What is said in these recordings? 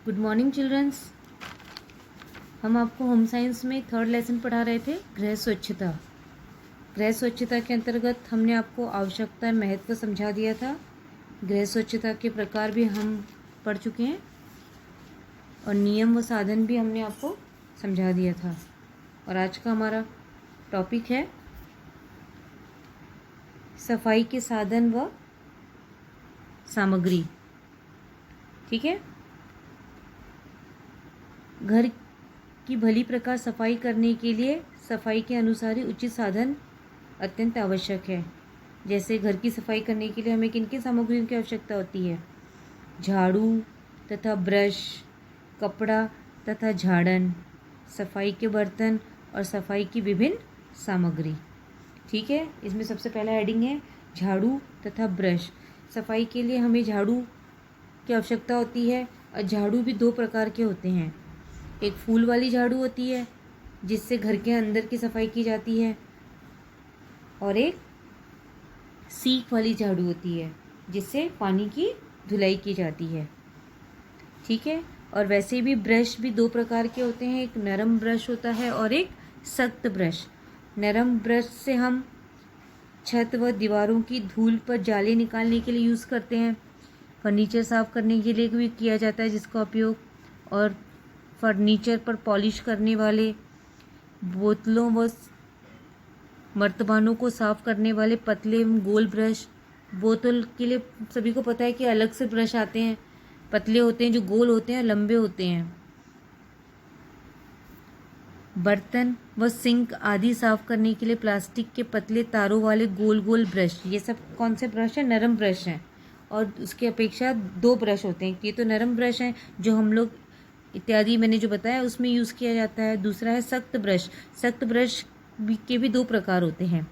Good morning childrens. हम आपको home science में थर्ड लेसन पढ़ा रहे थे गृह स्वच्छता। गृह स्वच्छता के अंतर्गत हमने आपको आवश्यकता और महत्व समझा दिया था। गृह स्वच्छता के प्रकार भी हम पढ़ चुके हैं और नियम व साधन भी हमने आपको समझा दिया था। और आज का हमारा टॉपिक है सफाई के साधन व सामग्री। ठीक है। घर की भली प्रकार सफाई करने के लिए सफाई के अनुसार ही उचित साधन अत्यंत आवश्यक है। जैसे घर की सफाई करने के लिए हमें किन किन सामग्रियों की आवश्यकता होती है? झाड़ू तथा ब्रश, कपड़ा तथा झाड़न, सफाई के बर्तन और सफाई की विभिन्न सामग्री। ठीक है। इसमें सबसे पहला हेडिंग है झाड़ू तथा ब्रश। सफाई के लिए हमें झाड़ू की आवश्यकता होती है और झाड़ू भी दो प्रकार के होते हैं। एक फूल वाली झाड़ू होती है जिससे घर के अंदर की सफाई की जाती है और एक सीख वाली झाड़ू होती है जिससे पानी की धुलाई की जाती है। ठीक है। और वैसे भी ब्रश भी दो प्रकार के होते हैं, एक नरम ब्रश होता है और एक सख्त ब्रश। नरम ब्रश से हम छत व दीवारों की धूल पर जाली निकालने के लिए यूज़ करते हैं। फर्नीचर साफ करने के लिए भी किया जाता है जिसका उपयोग, और फर्नीचर पर पॉलिश करने वाले, बोतलों व मर्तबानों को साफ करने वाले पतले गोल ब्रश। बोतल के लिए सभी को पता है कि अलग से ब्रश आते हैं, पतले होते हैं जो गोल होते हैं, लंबे होते हैं। बर्तन व सिंक आदि साफ करने के लिए प्लास्टिक के पतले तारों वाले गोल गोल ब्रश। ये सब कौन से ब्रश हैं? नरम ब्रश हैं। और उसके अपेक्षा दो ब्रश होते हैं। ये तो नरम ब्रश हैं जो हम लोग इत्यादि मैंने जो बताया उसमें यूज़ किया जाता है। दूसरा है सख्त ब्रश। सख्त ब्रश के भी दो प्रकार होते हैं।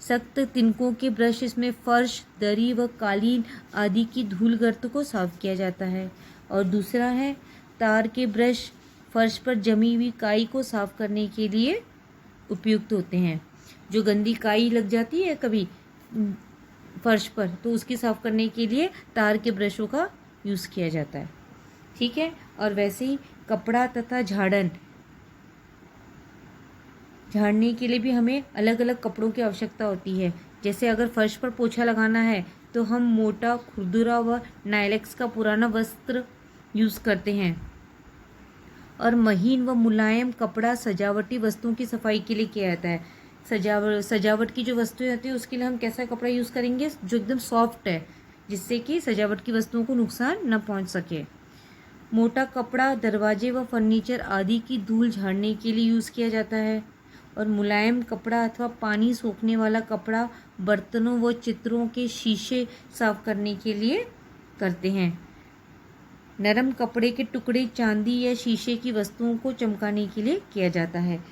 सख्त तिनकों के ब्रश, इसमें फर्श, दरी व कालीन आदि की धूल गर्त को साफ किया जाता है। और दूसरा है तार के ब्रश, फर्श पर जमी हुई काई को साफ करने के लिए उपयुक्त होते हैं। जो गंदी काई लग जाती है कभी फर्श पर, तो उसकी साफ करने के लिए तार के ब्रशों का यूज़ किया जाता है। ठीक है। और वैसे ही कपड़ा तथा झाड़न, झाड़ने के लिए भी हमें अलग अलग कपड़ों की आवश्यकता होती है। जैसे अगर फर्श पर पोछा लगाना है तो हम मोटा, खुरदुरा व नायलॉक्स का पुराना वस्त्र यूज़ करते हैं। और महीन व मुलायम कपड़ा सजावटी वस्तुओं की सफाई के लिए किया जाता है। सजावट की जो वस्तुएं होती है उसके लिए हम कैसा कपड़ा यूज़ करेंगे? जो एकदम सॉफ्ट है, जिससे कि सजावट की वस्तुओं को नुकसान न पहुंच सके। मोटा कपड़ा दरवाजे व फर्नीचर आदि की धूल झाड़ने के लिए यूज़ किया जाता है। और मुलायम कपड़ा अथवा पानी सोखने वाला कपड़ा बर्तनों व चित्रों के शीशे साफ करने के लिए करते हैं। नरम कपड़े के टुकड़े चांदी या शीशे की वस्तुओं को चमकाने के लिए किया जाता है।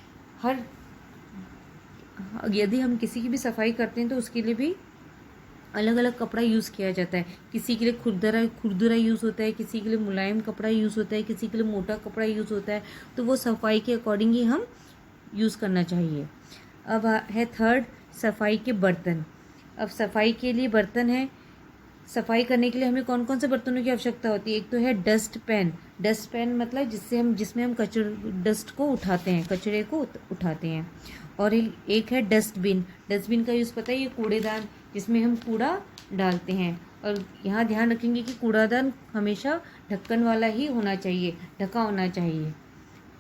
यदि हम किसी की भी सफाई करते हैं तो उसके लिए भी अलग अलग कपड़ा यूज़ किया जाता है। किसी के लिए खुरदुरा यूज़ होता है, किसी के लिए मुलायम कपड़ा यूज़ होता है, किसी के लिए मोटा कपड़ा यूज़ होता है। तो वो सफाई के अकॉर्डिंग ही हम यूज़ करना चाहिए। अब है थर्ड, सफाई के बर्तन। अब सफाई के लिए बर्तन है। सफाई करने के लिए हमें कौन कौन से बर्तनों की आवश्यकता होती है? एक तो है डस्ट पैन। डस्ट पैन मतलब जिसमें हम डस्ट को उठाते हैं, कचरे को उठाते हैं। और एक है डस्टबिन। डस्टबिन का यूज़ पता है, ये कूड़ेदान जिसमें हम कूड़ा डालते हैं। और यहाँ ध्यान रखेंगे कि कूड़ादान हमेशा ढक्कन वाला ही होना चाहिए, ढका होना चाहिए।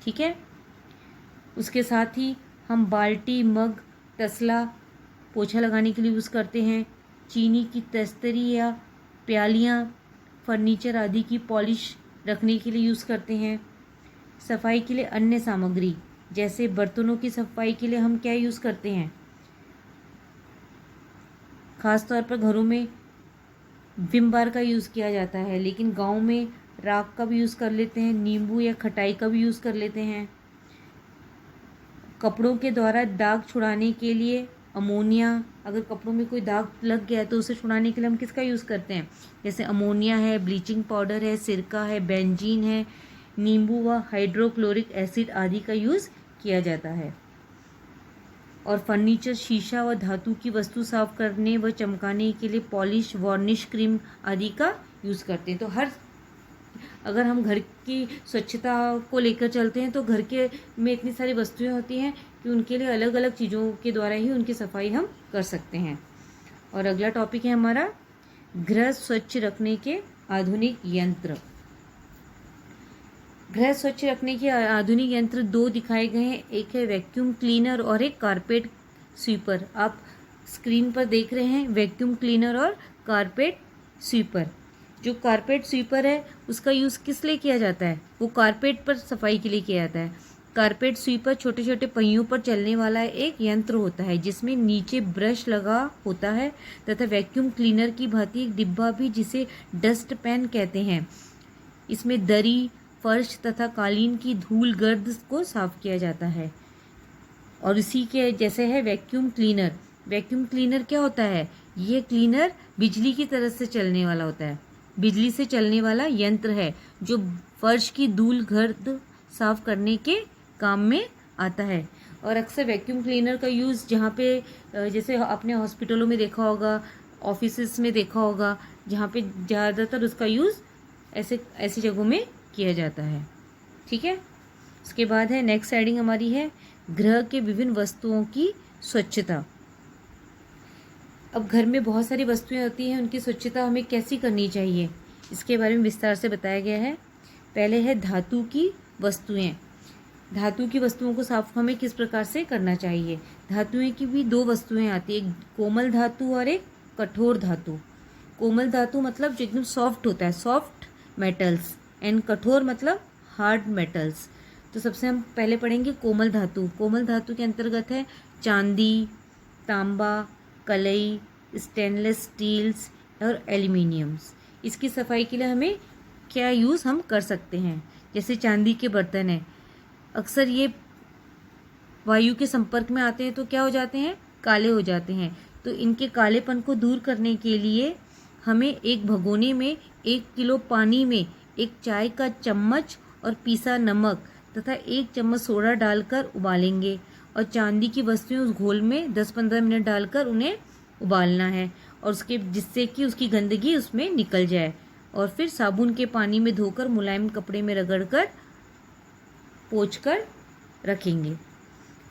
ठीक है। उसके साथ ही हम बाल्टी, मग, तसला पोछा लगाने के लिए यूज़ करते हैं। चीनी की तस्तरी या प्यालियाँ फर्नीचर आदि की पॉलिश रखने के लिए यूज़ करते हैं। सफाई के लिए अन्य सामग्री, जैसे बर्तनों की सफाई के लिए हम क्या यूज़ करते हैं? ख़ास तौर पर घरों में विम बार का यूज़ किया जाता है, लेकिन गांव में राख का भी यूज़ कर लेते हैं, नींबू या खटाई का भी यूज़ कर लेते हैं। कपड़ों के द्वारा दाग छुड़ाने के लिए अमोनिया, अगर कपड़ों में कोई दाग लग गया है तो उसे छुड़ाने के लिए हम किसका यूज़ करते हैं? जैसे अमोनिया है, ब्लीचिंग पाउडर है, सिरका है, बेंजीन है, नींबू व हाइड्रोक्लोरिक एसिड आदि का यूज़ किया जाता है। और फर्नीचर, शीशा व धातु की वस्तु साफ करने व चमकाने के लिए पॉलिश, वार्निश क्रीम आदि का यूज़ करते हैं। तो हर अगर हम घर की स्वच्छता को लेकर चलते हैं तो घर के में इतनी सारी वस्तुएं होती हैं कि उनके लिए अलग अलग चीज़ों के द्वारा ही उनकी सफाई हम कर सकते हैं। और अगला टॉपिक है हमारा गृह स्वच्छ रखने के आधुनिक यंत्र। गृह स्वच्छ रखने के आधुनिक यंत्र 2 दिखाए गए हैं, एक है वैक्यूम क्लीनर और एक कारपेट स्वीपर। आप स्क्रीन पर देख रहे हैं वैक्यूम क्लीनर और कारपेट स्वीपर। जो कारपेट स्वीपर है उसका यूज़ किस लिए किया जाता है? वो कारपेट पर सफाई के लिए किया जाता है। कारपेट स्वीपर छोटे छोटे पहियों पर चलने वाला एक यंत्र होता है जिसमें नीचे ब्रश लगा होता है तथा वैक्यूम क्लीनर की भांति एक डिब्बा भी, जिसे डस्ट पैन कहते हैं। इसमें दरी, फर्श तथा कालीन की धूल गर्द को साफ किया जाता है। और इसी के जैसे है वैक्यूम क्लीनर। वैक्यूम क्लीनर क्या होता है? ये क्लीनर बिजली की तरह से चलने वाला होता है, बिजली से चलने वाला यंत्र है जो फर्श की धूल गर्द साफ करने के काम में आता है। और अक्सर वैक्यूम क्लीनर का यूज़ जहाँ पे जैसे आपने हॉस्पिटलों में देखा होगा, ऑफिसेस में देखा होगा, जहाँ पे ज़्यादातर उसका यूज़ ऐसी जगहों में किया जाता है। ठीक है। उसके बाद है नेक्स्ट हेडिंग हमारी है गृह के विभिन्न वस्तुओं की स्वच्छता। अब घर में बहुत सारी वस्तुएं होती हैं, उनकी स्वच्छता हमें कैसी करनी चाहिए इसके बारे में विस्तार से बताया गया है। पहले है धातु की वस्तुएं। धातु की वस्तुओं को साफ हमें किस प्रकार से करना चाहिए? धातुएं की भी 2 वस्तुएं आती है, एक कोमल धातु और एक कठोर धातु। कोमल धातु मतलब जो एकदम सॉफ्ट होता है, सॉफ्ट मेटल्स, एंड कठोर मतलब हार्ड मेटल्स। तो सबसे हम पहले पढ़ेंगे कोमल धातु। कोमल धातु के अंतर्गत है चांदी, तांबा, कलई, स्टेनलेस स्टील्स और एल्युमिनियम्स। इसकी सफाई के लिए हमें क्या यूज़ हम कर सकते हैं? जैसे चांदी के बर्तन हैं, अक्सर ये वायु के संपर्क में आते हैं तो क्या हो जाते हैं? काले हो जाते हैं। तो इनके कालेपन को दूर करने के लिए हमें एक भगोने में 1 किलो पानी में 1 चाय का चम्मच और पीसा नमक तथा 1 चम्मच सोडा डालकर उबालेंगे और चांदी की वस्तुएं उस घोल में 10-15 मिनट डालकर उन्हें उबालना है और उसके जिससे कि उसकी गंदगी उसमें निकल जाए। और फिर साबुन के पानी में धोकर मुलायम कपड़े में रगड़कर पोंछकर रखेंगे।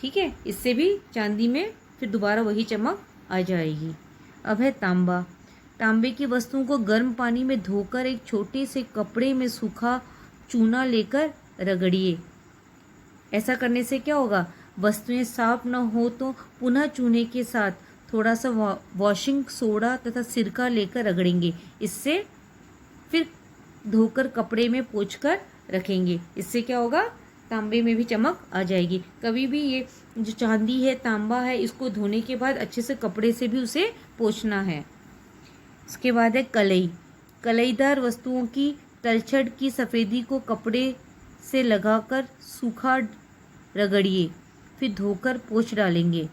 ठीक है। इससे भी चांदी में फिर दोबारा वही चमक आ जाएगी। अब है तांबा। तांबे की वस्तुओं को गर्म पानी में धोकर एक छोटे से कपड़े में सूखा चूना लेकर रगड़िए। ऐसा करने से क्या होगा? वस्तुएं साफ न हो तो पुनः चूने के साथ थोड़ा सा वॉशिंग सोडा तथा सिरका लेकर रगड़ेंगे। इससे फिर धोकर कपड़े में पोंछकर रखेंगे। इससे क्या होगा? तांबे में भी चमक आ जाएगी। कभी भी ये जो चांदी है, तांबा है, इसको धोने के बाद अच्छे से कपड़े से भी उसे पोंछना है। इसके बाद है कलई। कलईदार वस्तुओं की तलछट की सफ़ेदी को कपड़े से लगाकर सूखा रगड़िए, फिर धोकर पोंछ डालेंगे।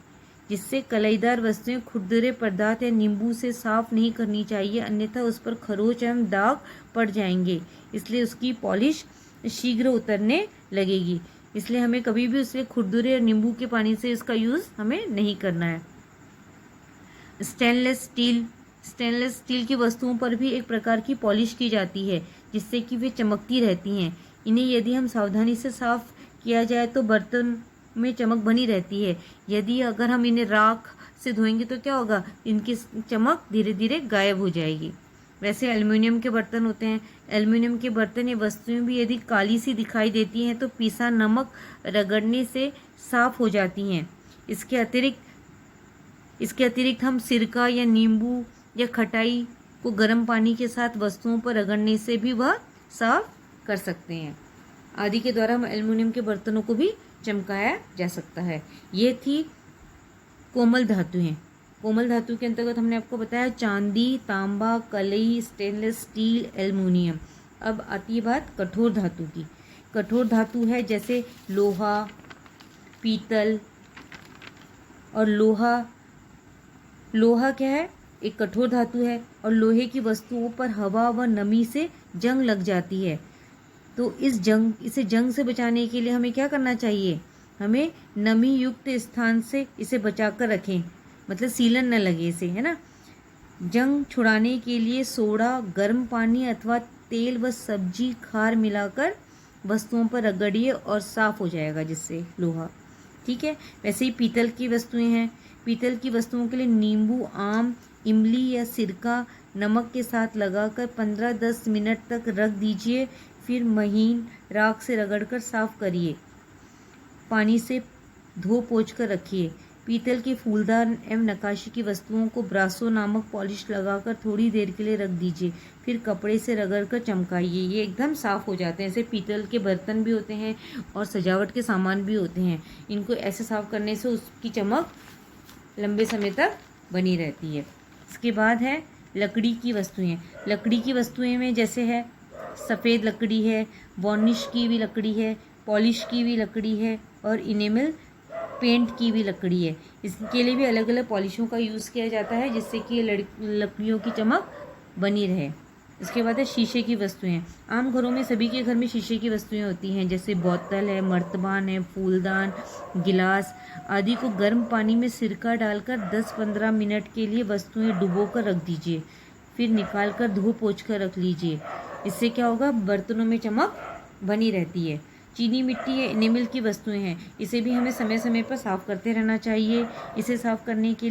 जिससे कलईदार वस्तुएं खुरदरे पदार्थ या नींबू से साफ नहीं करनी चाहिए, अन्यथा उस पर खरोंच एवं दाग पड़ जाएंगे। इसलिए उसकी पॉलिश शीघ्र उतरने लगेगी। इसलिए हमें कभी भी उसे खुरदरे और नींबू के पानी से इसका यूज़ हमें नहीं करना है। स्टेनलेस स्टील की वस्तुओं पर भी एक प्रकार की पॉलिश की जाती है जिससे कि वे चमकती रहती हैं। इन्हें यदि हम सावधानी से साफ किया जाए तो बर्तन में चमक बनी रहती है। यदि अगर हम इन्हें राख से धोएंगे तो क्या होगा? इनकी चमक धीरे धीरे गायब हो जाएगी। वैसे एल्युमिनियम के बर्तन होते हैं। एल्युमिनियम के बर्तन या वस्तुएं भी यदि काली सी दिखाई देती हैं तो पीसा नमक रगड़ने से साफ हो जाती हैं। इसके अतिरिक्त हम सिरका या नींबू या खटाई को गर्म पानी के साथ वस्तुओं पर रगड़ने से भी वह साफ कर सकते हैं। आदि के द्वारा हम एल्युमिनियम के बर्तनों को भी चमकाया जा सकता है। ये थी कोमल धातुएं। कोमल धातु के अंतर्गत हमने आपको बताया चांदी, तांबा, कलई, स्टेनलेस स्टील, एल्युमिनियम। अब आती है बात कठोर धातु की। कठोर धातु है जैसे लोहा, पीतल और लोहा क्या है? एक कठोर धातु है और लोहे की वस्तुओं पर हवा व नमी से जंग लग जाती है। तो इसे जंग से बचाने के लिए हमें क्या करना चाहिए? हमें नमी युक्त स्थान से इसे बचाकर रखें, मतलब सीलन न लगे इसे, है ना। जंग छुड़ाने के लिए सोडा, गर्म पानी अथवा तेल व सब्जी खार मिलाकर वस्तुओं पर रगड़िए और साफ हो जाएगा जिससे लोहा। ठीक है। वैसे ही पीतल की वस्तुएं हैं। पीतल की वस्तुओं के लिए नींबू, आम, इमली या सिरका नमक के साथ लगाकर 15-10 मिनट तक रख दीजिए। फिर महीन राख से रगड़कर साफ करिए। पानी से धो पोंछ कर रखिए। पीतल के फूलदार एवं नक्काशी की वस्तुओं को ब्रासो नामक पॉलिश लगाकर थोड़ी देर के लिए रख दीजिए। फिर कपड़े से रगड़कर चमकाइए। ये एकदम साफ़ हो जाते हैं। ऐसे पीतल के बर्तन भी होते हैं और सजावट के सामान भी होते हैं। इनको ऐसे साफ़ करने से उसकी चमक लंबे समय तक बनी रहती है। इसके बाद है लकड़ी की वस्तुएं। लकड़ी की वस्तुएं में जैसे है सफ़ेद लकड़ी है, वार्निश की भी लकड़ी है, पॉलिश की भी लकड़ी है और इनेमल पेंट की भी लकड़ी है। इसके लिए भी अलग अलग पॉलिशों का यूज़ किया जाता है जिससे कि ये लकड़ियों की चमक बनी रहे। इसके बाद है शीशे की वस्तुएं। आम घरों में सभी के घर में शीशे की वस्तुएं होती हैं जैसे बोतल है, मर्तबान है, फूलदान, गिलास आदि को गर्म पानी में सिरका डालकर 10-15 मिनट के लिए वस्तुएं डुबोकर रख दीजिए। फिर निकाल कर धो पोंछ कर रख लीजिए। इससे क्या होगा, बर्तनों में चमक बनी रहती है। चीनी मिट्टी या इनेमल की वस्तुएं हैं। इसे भी हमें समय समय पर साफ़ करते रहना चाहिए। इसे साफ़ करने के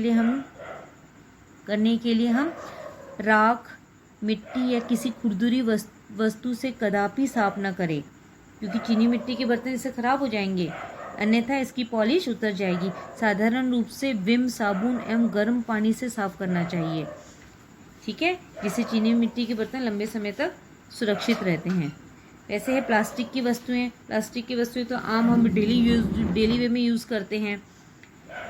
लिए हम राख, मिट्टी या किसी खुरदुरी वस्तु से कदापि साफ न करें, क्योंकि चीनी मिट्टी के बर्तन इससे खराब हो जाएंगे, अन्यथा इसकी पॉलिश उतर जाएगी। साधारण रूप से विम साबुन एवं गर्म पानी से साफ करना चाहिए। ठीक है, जिससे चीनी मिट्टी के बर्तन लंबे समय तक सुरक्षित रहते हैं। ऐसे है प्लास्टिक की वस्तुएं। प्लास्टिक की वस्तुएं तो आम हम डेली वे में यूज़ करते हैं।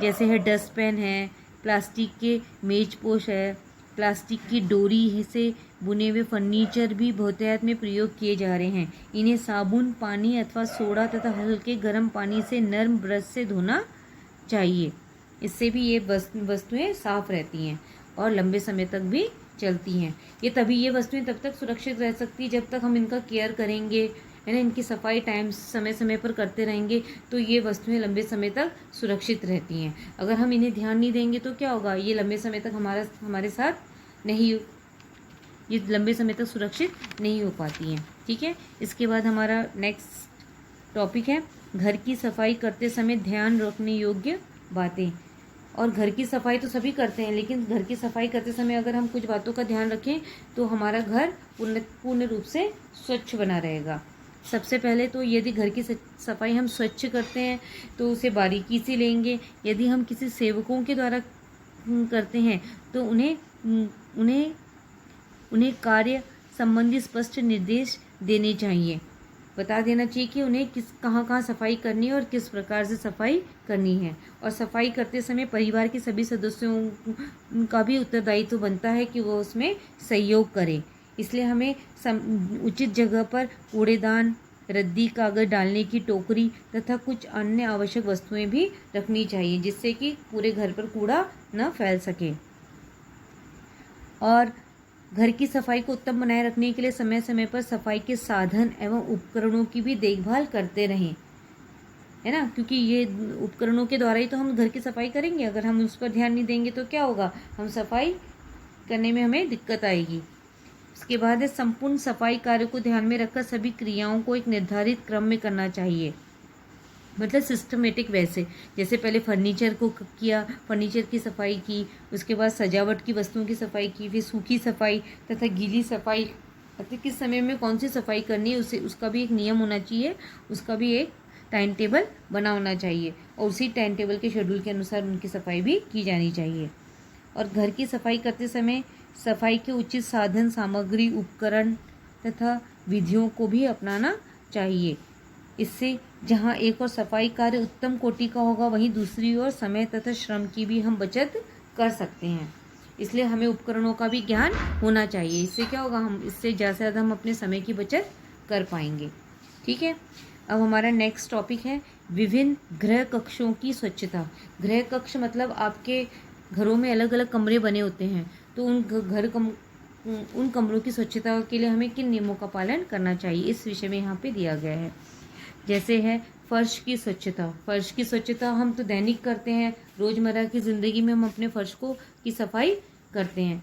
जैसे है डस्टपैन है, प्लास्टिक के मेजपोश है, प्लास्टिक की डोरी से बुने हुए फर्नीचर भी बहुतायत में प्रयोग किए जा रहे हैं। इन्हें साबुन, पानी अथवा सोडा तथा हल्के गर्म पानी से नर्म ब्रश से धोना चाहिए। इससे भी ये वस्तुएं साफ रहती हैं और लंबे समय तक भी चलती हैं। ये वस्तुएं तब तक सुरक्षित रह सकती जब तक हम इनका केयर करेंगे, है ना, इनकी सफाई समय समय पर करते रहेंगे तो ये वस्तुएं लंबे समय तक सुरक्षित रहती हैं। अगर हम इन्हें ध्यान नहीं देंगे तो क्या होगा, ये लंबे समय तक सुरक्षित नहीं हो पाती हैं। ठीक है, इसके बाद हमारा नेक्स्ट टॉपिक है घर की सफाई करते समय ध्यान रखने योग्य बातें। और घर की सफाई तो सभी करते हैं, लेकिन घर की सफाई करते समय अगर हम कुछ बातों का ध्यान रखें तो हमारा घर पूर्ण रूप से स्वच्छ बना रहेगा। सबसे पहले तो यदि घर की सफाई हम स्वच्छ करते हैं तो उसे बारीकी से लेंगे। यदि हम किसी सेवकों के द्वारा करते हैं तो उन्हें कार्य संबंधी स्पष्ट निर्देश देने चाहिए। बता देना चाहिए कि उन्हें कहाँ सफाई करनी है और किस प्रकार से सफाई करनी है। और सफाई करते समय परिवार के सभी सदस्यों का भी उत्तरदायित्व बनता है कि वो उसमें सहयोग करें। इसलिए हमें उचित जगह पर कूड़ेदान, रद्दी कागज डालने की टोकरी तथा कुछ अन्य आवश्यक वस्तुएं भी रखनी चाहिए जिससे कि पूरे घर पर कूड़ा न फैल सके। और घर की सफाई को उत्तम बनाए रखने के लिए समय समय पर सफाई के साधन एवं उपकरणों की भी देखभाल करते रहें, है ना, क्योंकि ये उपकरणों के द्वारा ही तो हम घर की सफाई करेंगे। अगर हम उस पर ध्यान नहीं देंगे तो क्या होगा, हम सफाई करने में हमें दिक्कत आएगी। उसके बाद है संपूर्ण सफाई कार्य को ध्यान में रखकर सभी क्रियाओं को एक निर्धारित क्रम में करना चाहिए, मतलब सिस्टमेटिक वैसे। जैसे पहले फर्नीचर को किया, फर्नीचर की सफाई की, उसके बाद सजावट की वस्तुओं की सफाई की, फिर सूखी सफाई तथा गीली सफाई, मतलब किस समय में कौन सी सफाई करनी है उसका भी एक नियम होना चाहिए, उसका भी एक टाइम टेबल बना होना चाहिए और उसी टाइम टेबल के शेड्यूल के अनुसार उनकी सफाई भी की जानी चाहिए। और घर की सफाई करते समय सफाई के उचित साधन, सामग्री, उपकरण तथा विधियों को भी अपनाना चाहिए। इससे जहाँ एक और सफाई कार्य उत्तम कोटि का होगा, वहीं दूसरी ओर समय तथा श्रम की भी हम बचत कर सकते हैं। इसलिए हमें उपकरणों का भी ज्ञान होना चाहिए। इससे क्या होगा, हम इससे ज़्यादा से ज़्यादा हम अपने समय की बचत कर पाएंगे। ठीक है, अब हमारा नेक्स्ट टॉपिक है विभिन्न गृह कक्षों की स्वच्छता। गृह कक्ष मतलब आपके घरों में अलग अलग कमरे बने होते हैं, तो उन कमरों की स्वच्छता के लिए हमें किन नियमों का पालन करना चाहिए, इस विषय में यहाँ पे दिया गया है। जैसे है फर्श की स्वच्छता। फर्श की स्वच्छता हम तो दैनिक करते हैं, रोज़मर्रा की ज़िंदगी में हम अपने फर्श की सफाई करते हैं।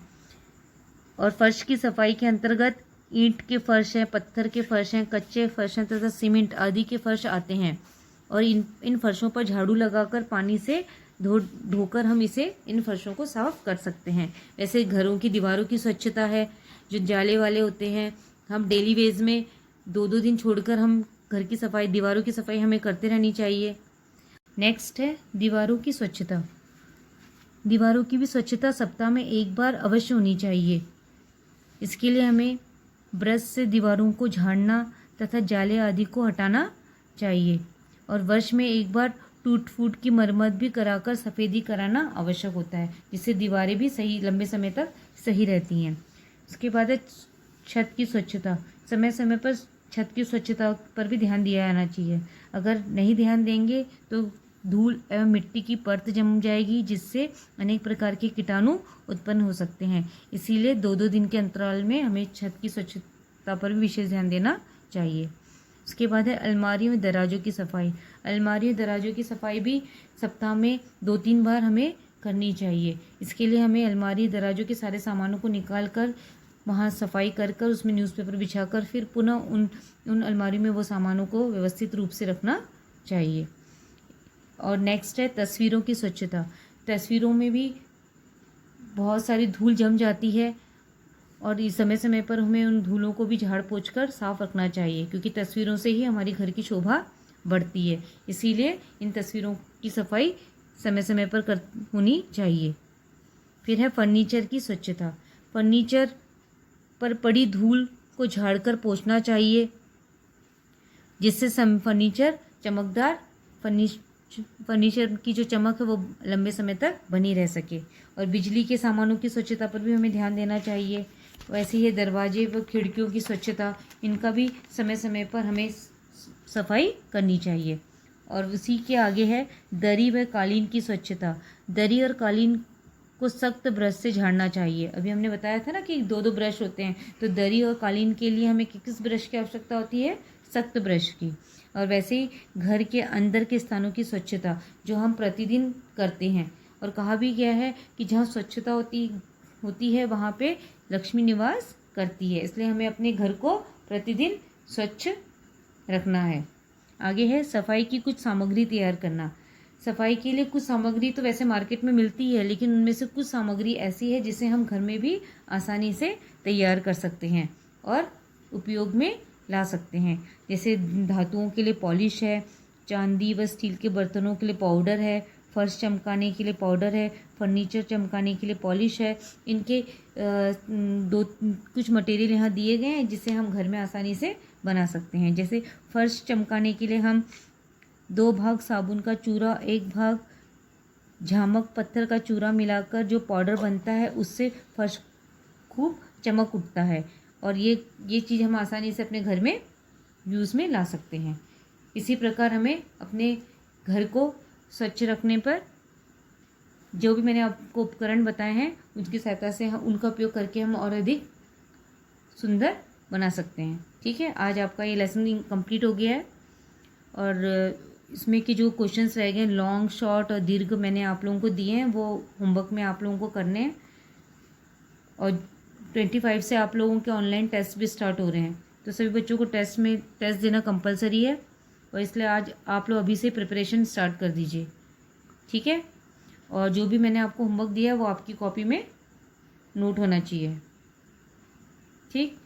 और फर्श की सफाई के अंतर्गत ईंट के फर्श हैं, पत्थर के फर्श हैं, कच्चे फर्श हैं तथा सीमेंट आदि के फर्श आते हैं और इन फर्शों पर झाड़ू लगाकर पानी से धोकर हम इन फर्शों को साफ कर सकते हैं। वैसे घरों की दीवारों की स्वच्छता है, जो जाले वाले होते हैं, हम डेली वेज में 2-2 दिन छोड़कर हम घर की सफाई, दीवारों की सफाई हमें करते रहनी चाहिए। नेक्स्ट है दीवारों की स्वच्छता। दीवारों की भी स्वच्छता सप्ताह में 1 बार अवश्य होनी चाहिए। इसके लिए हमें ब्रश से दीवारों को झाड़ना तथा जाले आदि को हटाना चाहिए और वर्ष में 1 बार टूट फूट की मरम्मत भी कराकर सफ़ेदी कराना आवश्यक होता है, जिससे दीवारें भी सही लंबे समय तक सही रहती हैं। उसके बाद है छत की स्वच्छता। समय समय पर छत की स्वच्छता पर भी ध्यान दिया जाना चाहिए। अगर नहीं ध्यान देंगे तो धूल एवं मिट्टी की परत जम जाएगी, जिससे अनेक प्रकार के कीटाणु उत्पन्न हो सकते हैं। इसीलिए 2-2 दिन के अंतराल में हमें छत की स्वच्छता पर भी विशेष ध्यान देना चाहिए। उसके बाद है अलमारियों और दराजों की सफाई। अलमारी और दराजों की सफाई भी सप्ताह में 2-3 बार हमें करनी चाहिए। इसके लिए हमें अलमारी दराजों के सारे सामानों को निकाल कर वहाँ सफाई कर उसमें न्यूज़पेपर बिछाकर फिर पुनः उन अलमारी में वो सामानों को व्यवस्थित रूप से रखना चाहिए। और नेक्स्ट है तस्वीरों की स्वच्छता। तस्वीरों में भी बहुत सारी धूल जम जाती है और इस समय समय पर हमें उन धूलों को भी झाड़ पोंछ कर साफ रखना चाहिए, क्योंकि तस्वीरों से ही हमारी घर की शोभा बढ़ती है। इसीलिए इन तस्वीरों की सफाई समय समय पर होनी चाहिए। फिर है फर्नीचर की स्वच्छता। फर्नीचर पर पड़ी धूल को झाड़कर पोंछना चाहिए, जिससे फर्नीचर चमकदार फर्नीचर की जो चमक है वो लंबे समय तक बनी रह सके। और बिजली के सामानों की स्वच्छता पर भी हमें ध्यान देना चाहिए। वैसे ही दरवाजे व खिड़कियों की स्वच्छता, इनका भी समय समय पर हमें सफाई करनी चाहिए। और उसी के आगे है दरी व कालीन की स्वच्छता। दरी और कालीन को सख्त ब्रश से झाड़ना चाहिए। अभी हमने बताया था ना कि 2-2 ब्रश होते हैं, तो दरी और कालीन के लिए हमें किस ब्रश की आवश्यकता होती है? सख्त ब्रश की। और वैसे ही घर के अंदर के स्थानों की स्वच्छता जो हम प्रतिदिन करते हैं, और कहा भी गया है कि जहाँ स्वच्छता होती है वहाँ पे लक्ष्मी निवास करती है, इसलिए हमें अपने घर को प्रतिदिन स्वच्छ रखना है। आगे है सफाई की कुछ सामग्री तैयार करना। सफाई के लिए कुछ सामग्री तो वैसे मार्केट में मिलती है, लेकिन उनमें से कुछ सामग्री ऐसी है जिसे हम घर में भी आसानी से तैयार कर सकते हैं और उपयोग में ला सकते हैं। जैसे धातुओं के लिए पॉलिश है, चांदी व स्टील के बर्तनों के लिए पाउडर है, फर्श चमकाने के लिए पाउडर है, फर्नीचर चमकाने के लिए पॉलिश है। इनके कुछ मटेरियल यहाँ दिए गए हैं जिसे हम घर में आसानी से बना सकते हैं। जैसे फर्श चमकाने के लिए हम 2 भाग साबुन का चूरा, 1 भाग झामक पत्थर का चूरा मिलाकर जो पाउडर बनता है उससे फर्श खूब चमक उठता है, और ये चीज़ हम आसानी से अपने घर में यूज़ में ला सकते हैं। इसी प्रकार हमें अपने घर को स्वच्छ रखने पर जो भी मैंने आपको उपकरण बताए हैं उसकी सहायता से उनका उपयोग करके हम और अधिक सुंदर बना सकते हैं। ठीक है, आज आपका ये लेसन कंप्लीट हो गया है और इसमें के जो क्वेश्चंस रह गए लॉन्ग, शॉर्ट और दीर्घ मैंने आप लोगों को दिए हैं, वो होमवर्क में आप लोगों को करने हैं। और 25 से आप लोगों के ऑनलाइन टेस्ट भी स्टार्ट हो रहे हैं, तो सभी बच्चों को टेस्ट देना कंपलसरी है, और इसलिए आज आप लोग अभी से प्रिपरेशन स्टार्ट कर दीजिए। ठीक है, और जो भी मैंने आपको होमवर्क दिया है वो आपकी कॉपी में नोट होना चाहिए। ठीक।